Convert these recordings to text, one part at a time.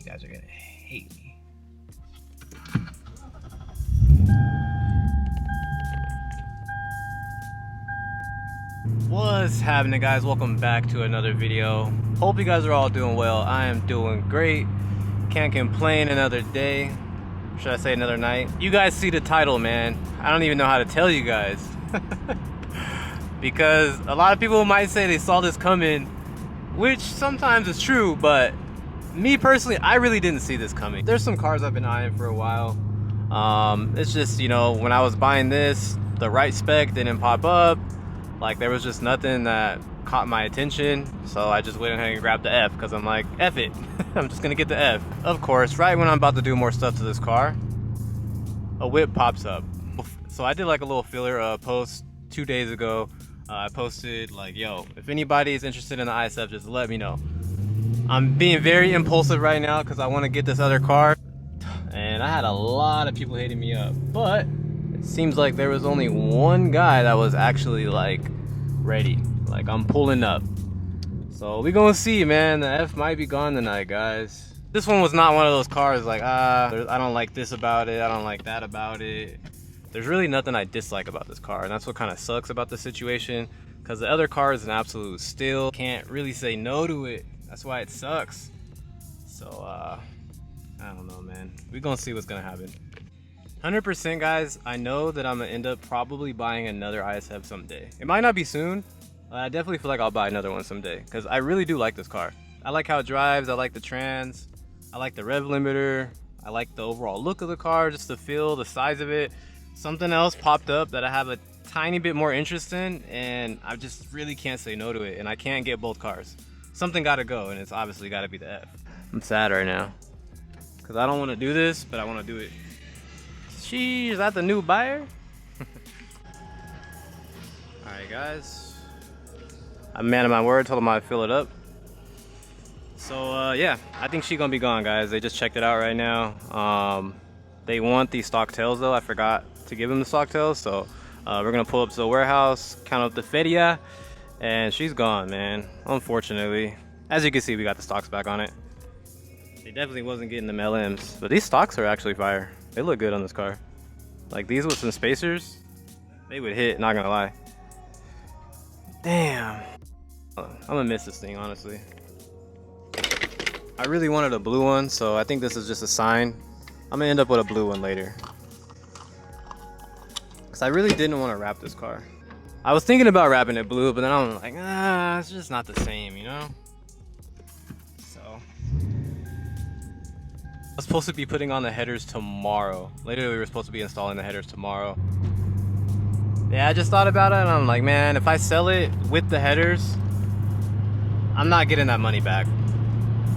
guys are gonna hate me. What's happening, guys? Welcome back to another video. Hope you guys are all doing well. I am doing great. Can't complain. Another day. Should I say another night? You guys see the title, man. I don't even know how to tell you guys. Because a lot of people might say they saw this coming, which sometimes is true, but me personally, I really didn't see this coming. There's some cars I've been eyeing for a while. It's just, you know, when I was buying this, the right spec didn't pop up. Like, there was just nothing that caught my attention, so I just went ahead and grabbed the F, because I'm like, F it. I'm just gonna get the F. Of course, right when I'm about to do more stuff to this car, a whip pops up. So I did like a little filler post 2 days ago. I posted like, yo, if anybody is interested in the ISF, just let me know. I'm being very impulsive right now because I want to get this other car, and I had a lot of people hitting me up, but it seems like there was only one guy that was actually like ready. Like, I'm pulling up. So we gonna see, man. The F might be gone tonight, guys. This one was not one of those cars like, I don't like this about it, I don't like that about it. There's really nothing I dislike about this car, and that's what kind of sucks about the situation, because the other car is an absolute steal. Can't really say no to it. That's why it sucks. So I don't know, man. We're gonna see what's gonna happen. 100%, guys, I know that I'm gonna end up probably buying another ISF someday. It might not be soon, but I definitely feel like I'll buy another one someday, because I really do like this car. I like how it drives, I like the trans, I like the rev limiter, I like the overall look of the car, just the feel, the size of it. Something else popped up that I have a tiny bit more interest in, and I just really can't say no to it, and I can't get both cars. Something gotta go, and it's obviously gotta be the F. I'm sad right now, because I don't want to do this, but I want to do it. Sheesh, is that the new buyer? Alright, guys. I'm a man of my word, told them I'd fill it up. So, yeah, I think she's gonna be gone, guys. They just checked it out right now. They want the stock tails, though. I forgot to give them the stock tails, so we're gonna pull up to the warehouse, count up the feria, and she's gone, man, unfortunately. As you can see, we got the stocks back on it. They definitely wasn't getting them LMs, but these stocks are actually fire. They look good on this car. Like, these with some spacers, they would hit, not gonna lie. Damn. I'm gonna miss this thing, honestly. I really wanted a blue one, so I think this is just a sign. I'm gonna end up with a blue one later, because I really didn't want to wrap this car. I was thinking about wrapping it blue, but then I'm like, it's just not the same, you know? So I was supposed to be putting on the headers tomorrow. Later, we were supposed to be installing the headers tomorrow. Yeah, I just thought about it, and I'm like, man, if I sell it with the headers, I'm not getting that money back.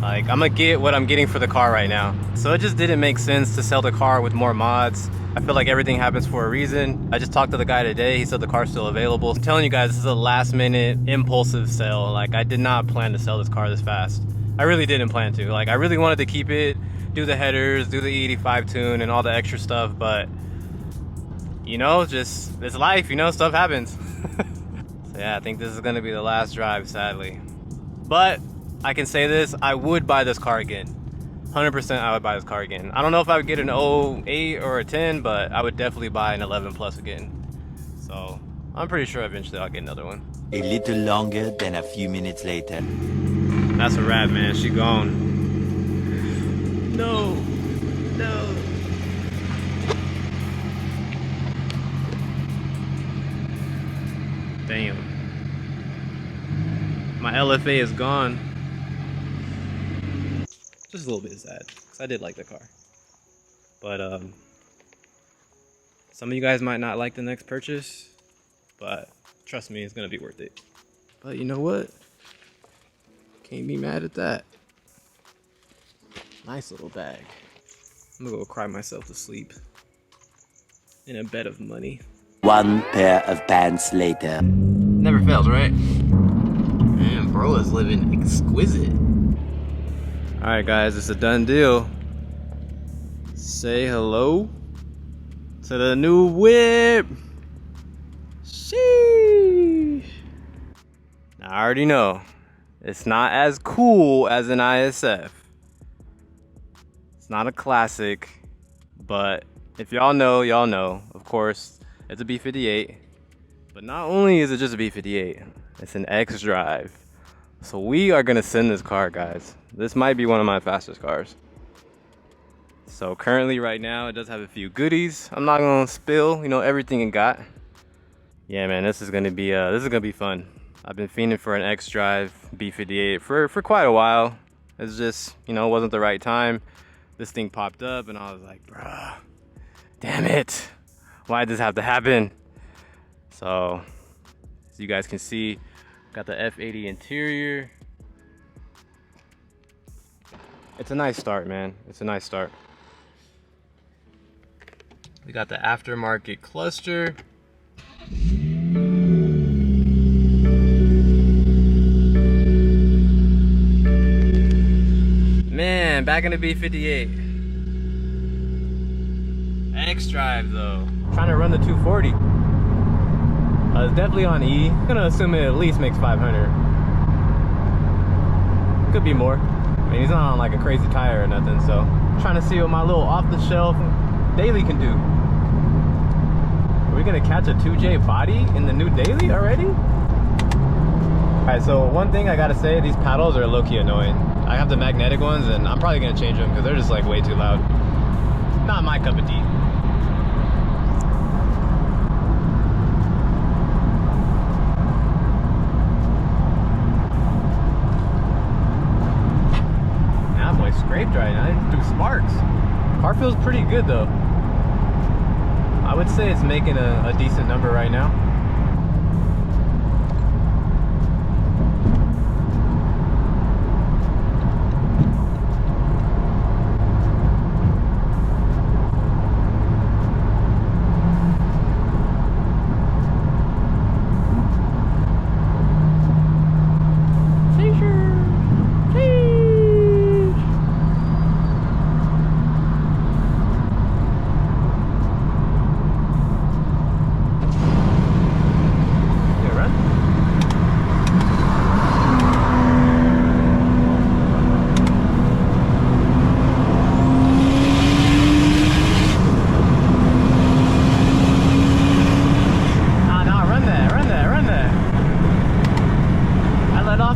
Like, I'm gonna get what I'm getting for the car right now. So it just didn't make sense to sell the car with more mods. I feel like everything happens for a reason. I just talked to the guy today. He said the car's still available. I'm telling you guys, this is a last minute impulsive sale. Like, I did not plan to sell this car this fast. I really didn't plan to. Like, I really wanted to keep it, do the headers, do the E85 tune and all the extra stuff, but you know, just, it's life, you know, stuff happens. So yeah, I think this is gonna be the last drive, sadly. But I can say this, I would buy this car again. 100% I would buy this car again. I don't know if I would get an 08 or a 10, but I would definitely buy an 11 plus again. So I'm pretty sure eventually I'll get another one. A little longer than a few minutes later. That's a wrap, man. She gone. No. No. Damn. My LFA is gone. Just a little bit sad, because I did like the car. But some of you guys might not like the next purchase, but trust me, it's gonna be worth it. But you know what? Can't be mad at that. Nice little bag. I'm gonna go cry myself to sleep in a bed of money. One pair of pants later. Never fails, right? Man, bro is living exquisite. Alright, guys, it's a done deal. Say hello to the new whip. Sheesh. Now, I already know it's not as cool as an ISF, It's not a classic, but if y'all know, y'all know. Of course, it's a B58. But not only is it just a B58, it's an X-Drive. So we are gonna send this car, guys. This might be one of my fastest cars. So currently right now, it does have a few goodies. I'm not gonna spill, you know, everything it got. Yeah, man, this is gonna be fun. I've been fiending for an X-Drive B58 for quite a while. It's just, you know, it wasn't the right time. This thing popped up and I was like, bruh, damn it. Why'd this have to happen? So, as you guys can see, got the F80 interior. It's a nice start, man. It's a nice start. We got the aftermarket cluster. Man, back in the B58. X-Drive though. Trying to run the 240. It's definitely on E. I'm gonna assume it at least makes 500. Could be more. I mean, he's not on like a crazy tire or nothing, so I'm trying to see what my little off-the-shelf daily can do. Are we gonna catch a 2J body in the new daily already? Alright, so one thing I gotta say, these paddles are low-key annoying. I have the magnetic ones and I'm probably gonna change them because they're just like way too loud. Not my cup of tea. Nah, boy, scraped right now. Through sparks. Car feels pretty good though. I would say it's making a decent number right now.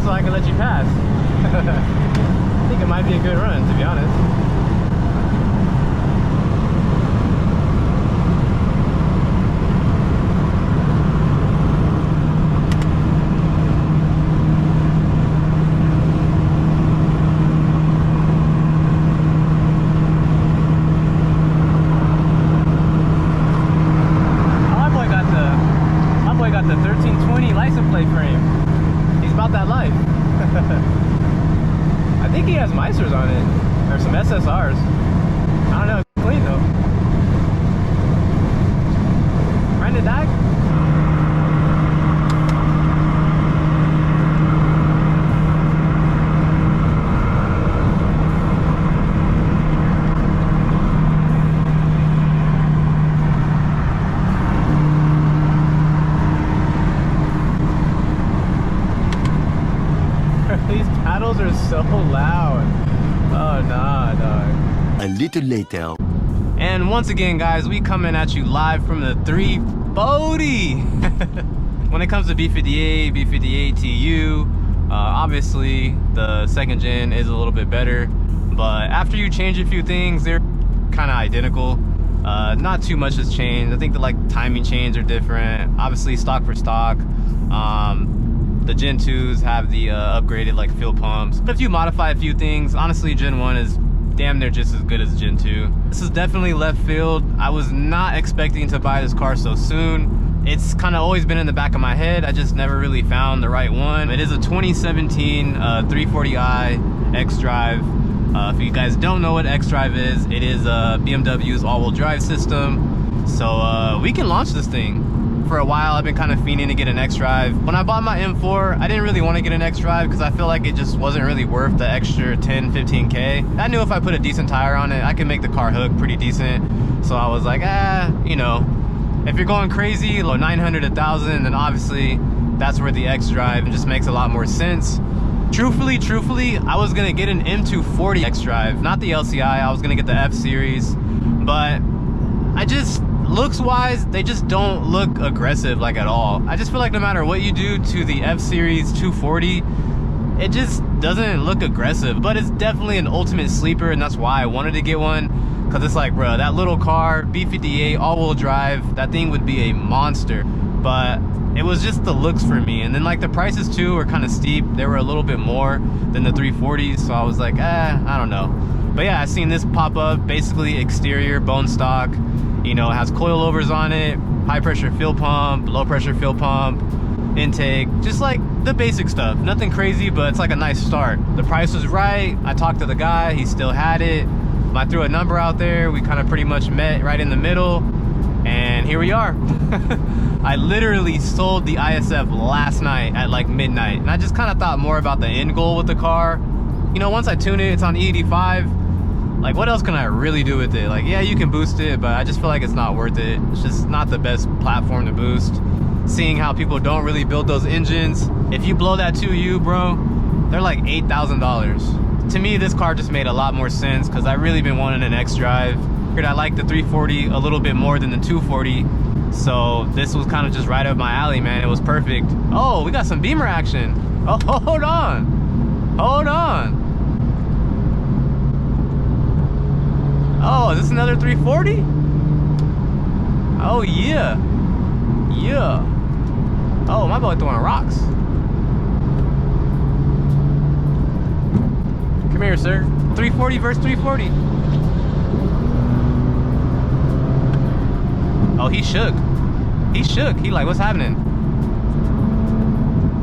So I can let you pass. I think it might be a good run, to be honest. My boy got the 1320 license plate frame. About that life. I think he has Meisters on it, or some SSRs. I don't know, it's clean though. Trying to die? These paddles are so loud. Oh nah, dog. A little later. And once again, guys, we coming at you live from the 340. When it comes to B58, B58 TU, obviously the second gen is a little bit better, but after you change a few things, they're kind of identical. Not too much has changed. I think the like timing chains are different. Obviously, stock for stock. The Gen 2s have the upgraded like fuel pumps. But if you modify a few things, honestly, Gen 1 is damn near just as good as Gen 2. This is definitely left field. I was not expecting to buy this car so soon. It's kind of always been in the back of my head. I just never really found the right one. It is a 2017 340i X-Drive. If you guys don't know what X-Drive is, it is BMW's all-wheel drive system. So we can launch this thing. For a while, I've been kind of fiending to get an X-Drive. When I bought my M4, I didn't really want to get an X-Drive because I feel like it just wasn't really worth the extra 10, 15K. I knew if I put a decent tire on it, I could make the car hook pretty decent. So I was like, you know, if you're going crazy, 900, 1,000, then obviously that's where the X-Drive just makes a lot more sense. Truthfully, I was gonna get an M240 X-Drive, not the LCI. I was gonna get the F Series, but I just, looks wise, they just don't look aggressive like at all. I just feel like no matter what you do to the F Series 240, it just doesn't look aggressive. But it's definitely an ultimate sleeper, and that's why I wanted to get one, because it's like, bro, that little car, B58 all-wheel drive, that thing would be a monster. But it was just the looks for me, and then like the prices too were kind of steep. They were a little bit more than the 340s, so I was like, I don't know. But yeah, I seen this pop up, basically exterior bone stock, you know, it has coilovers on it, high pressure fuel pump, low pressure fuel pump, intake, just like the basic stuff. Nothing crazy, but it's like a nice start. The price was right. I talked to the guy, he still had it. I threw a number out there, we kind of pretty much met right in the middle, and here we are. I literally sold the ISF last night at like midnight, and I just kind of thought more about the end goal with the car. You know, once I tune it, it's on E85. Like, what else can I really do with it? Like, yeah, you can boost it, but I just feel like it's not worth it. It's just not the best platform to boost. Seeing how people don't really build those engines, if you blow that 2U, bro, they're like $8,000. To me, this car just made a lot more sense because I really been wanting an X-Drive. I like the 340 a little bit more than the 240. So this was kind of just right up my alley, man. It was perfect. Oh, we got some Beamer action. Oh, hold on. Hold on. Oh, is this another 340? Oh, yeah. Yeah. Oh, my boy throwing rocks. Come here, sir. 340 versus 340. Oh, he shook. He shook. He like, what's happening?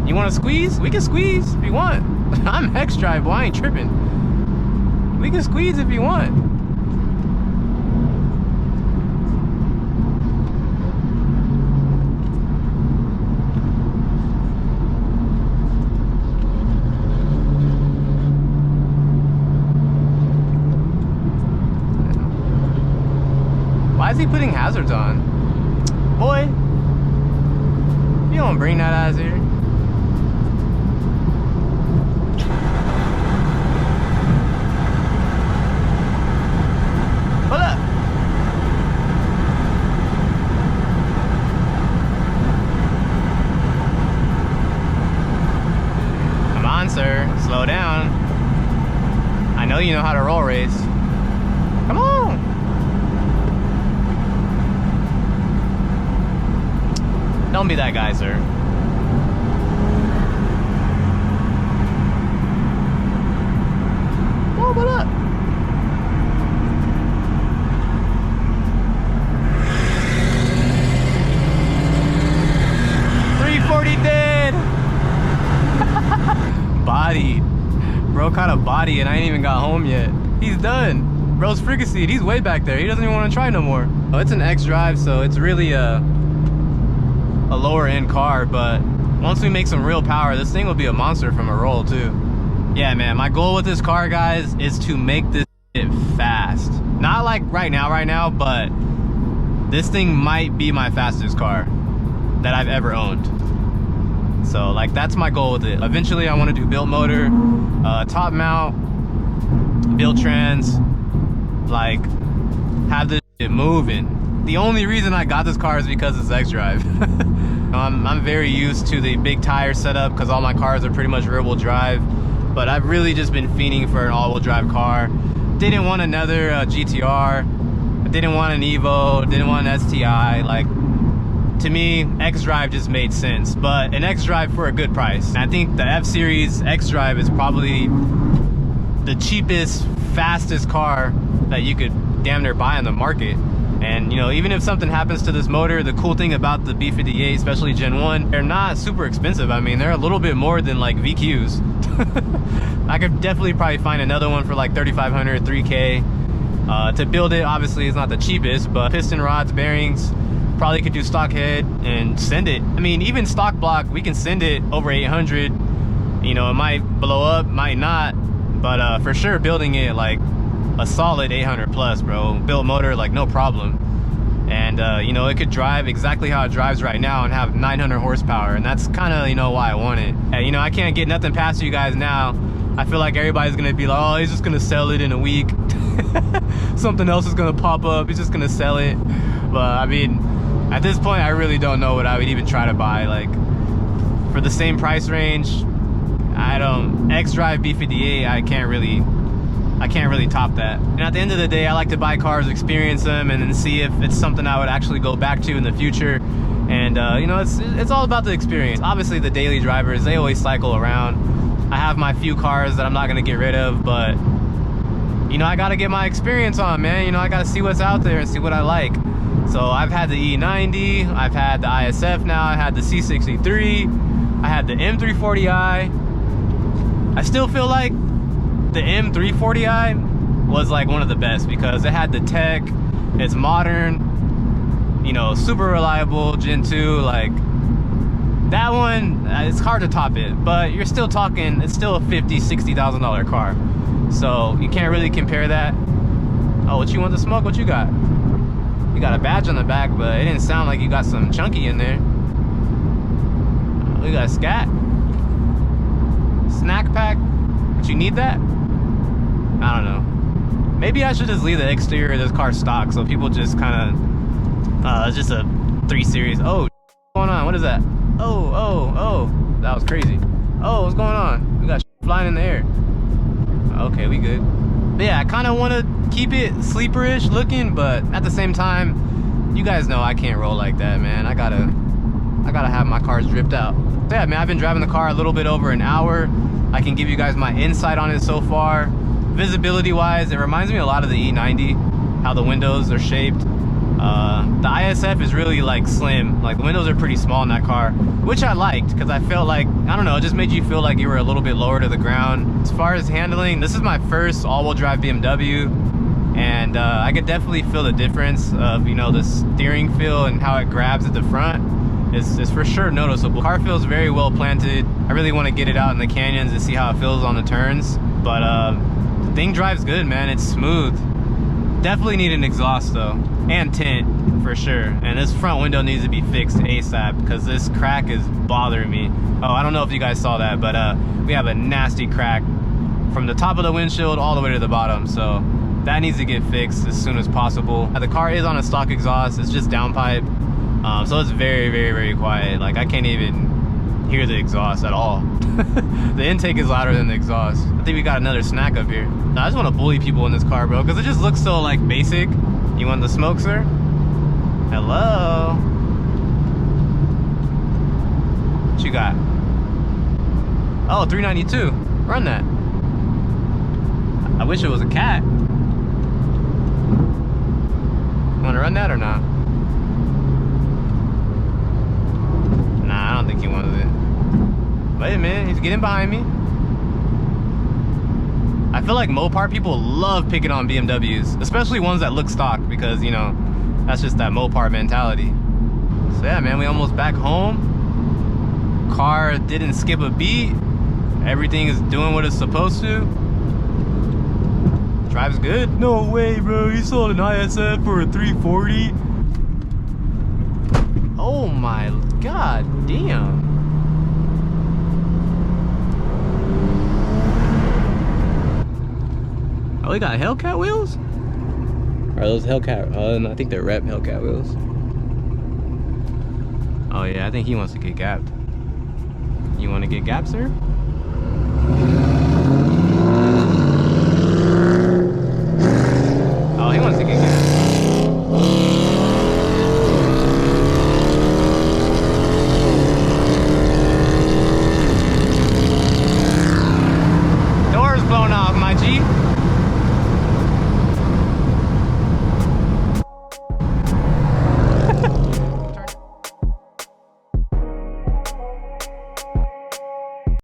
You want to squeeze? We can squeeze if you want. I'm X-Drive, boy. I ain't tripping. We can squeeze if you want. Why is he putting hazards on? Boy, you don't bring that ass here. Pull up. Come on, sir. Slow down. I know you know how to roll race. Come on. Don't be that guy, sir. Oh, what up? Dead. Bodied. Bro caught a body and I ain't even got home yet. He's done. Bro's fricasseed. He's way back there. He doesn't even want to try no more. Oh, it's an X-Drive, so it's really a lower end car, but once we make some real power, this thing will be a monster from a roll too. Yeah, man, my goal with this car, guys, is to make this shit fast. Not like right now, but this thing might be my fastest car that I've ever owned. So like, that's my goal with it. Eventually I want to do built motor, top mount, built trans, like have this shit moving. The only reason I got this car is because it's X-Drive. I'm very used to the big tire setup because all my cars are pretty much rear-wheel drive, but I've really just been fiending for an all-wheel drive car. Didn't want another GTR, I didn't want an Evo, didn't want an STI. Like, to me, X-Drive just made sense, but an X-Drive for a good price. And I think the F-Series X-Drive is probably the cheapest, fastest car that you could damn near buy on the market. And you know, even if something happens to this motor, the cool thing about the B58, especially Gen 1, they're not super expensive. I mean, they're a little bit more than like VQs. I could definitely probably find another one for like 3,500, 3K. To build it, obviously, it's not the cheapest, but piston rods, bearings, probably could do stock head and send it. I mean, even stock block, we can send it over 800. You know, it might blow up, might not, but for sure building it like a solid 800 plus, bro. Built motor, like no problem. And you know, it could drive exactly how it drives right now and have 900 horsepower, and that's kind of, you know, why I want it. And, you know, I can't get nothing past you guys now. I feel like everybody's gonna be like, oh, he's just gonna sell it in a week. Something else is gonna pop up, he's just gonna sell it. But I mean, at this point, I really don't know what I would even try to buy. Like, for the same price range, X-Drive B58, I can't really top that. And at the end of the day, I like to buy cars, experience them, and then see if it's something I would actually go back to in the future. And you know, it's all about the experience. Obviously, the daily drivers, they always cycle around. I have my few cars that I'm not gonna get rid of, but you know, I gotta get my experience on, man. You know, I gotta see what's out there and see what I like. So I've had the E90, I've had the ISF now, I had the C63, I had the M340i. I still feel like the M340i was like one of the best because it had the tech, it's modern, you know, super reliable, Gen 2, like that one, it's hard to top it, but you're still talking, it's still a $50,000-$60,000 car. So you can't really compare that. Oh, what you want to smoke? What you got? You got a badge on the back, but it didn't sound like you got some chunky in there. We got a scat. Snack pack. But you need that? I don't know. Maybe I should just leave the exterior of this car stock so people just kind of, it's just a 3 Series. Oh, what's going on? What is that? Oh, that was crazy. Oh, what's going on? We got flying in the air. Okay, we good. But yeah, I kind of want to keep it sleeperish looking, but at the same time, you guys know I can't roll like that, man. I gotta have my cars dripped out. So yeah, man, I've been driving the car a little bit over an hour. I can give you guys my insight on it so far. Visibility wise, it reminds me a lot of the E90, how the windows are shaped. The ISF is really like slim, like the windows are pretty small in that car, which I liked because I felt like, I don't know, it just made you feel like you were a little bit lower to the ground. As far as handling, this is my first all-wheel drive BMW, and I could definitely feel the difference of, you know, the steering feel and how it grabs at the front. It's for sure noticeable. Car feels very well planted. I really want to get it out in the canyons to see how it feels on the turns, but the thing drives good, man. It's smooth. Definitely need an exhaust though, and tint for sure. And this front window needs to be fixed ASAP because this crack is bothering me. Oh, I don't know if you guys saw that, but we have a nasty crack from the top of the windshield all the way to the bottom. So that needs to get fixed as soon as possible. The car is on a stock exhaust, it's just downpipe. So it's very, very, very quiet. Like I can't even hear the exhaust at all. The intake is louder than the exhaust. I think we got another snack up here. I just want to bully people in this car, bro, because it just looks so like basic. You want the smoke, sir? Hello? What you got? Oh, 392. Run that. I wish it was a cat. You want to run that or not? Nah, I don't think he wanted it. Wait a minute, he's getting behind me. I feel like Mopar people love picking on BMWs, especially ones that look stock, because, you know, that's just that Mopar mentality. So yeah, man, we almost back home. Car didn't skip a beat. Everything is doing what it's supposed to. Drives good. No way, bro, you sold an ISF for a 340? Oh my god damn. Oh, we got Hellcat wheels? Are those Hellcat? I think they're Rep Hellcat wheels. Oh yeah, I think he wants to get gapped. You want to get gapped, sir?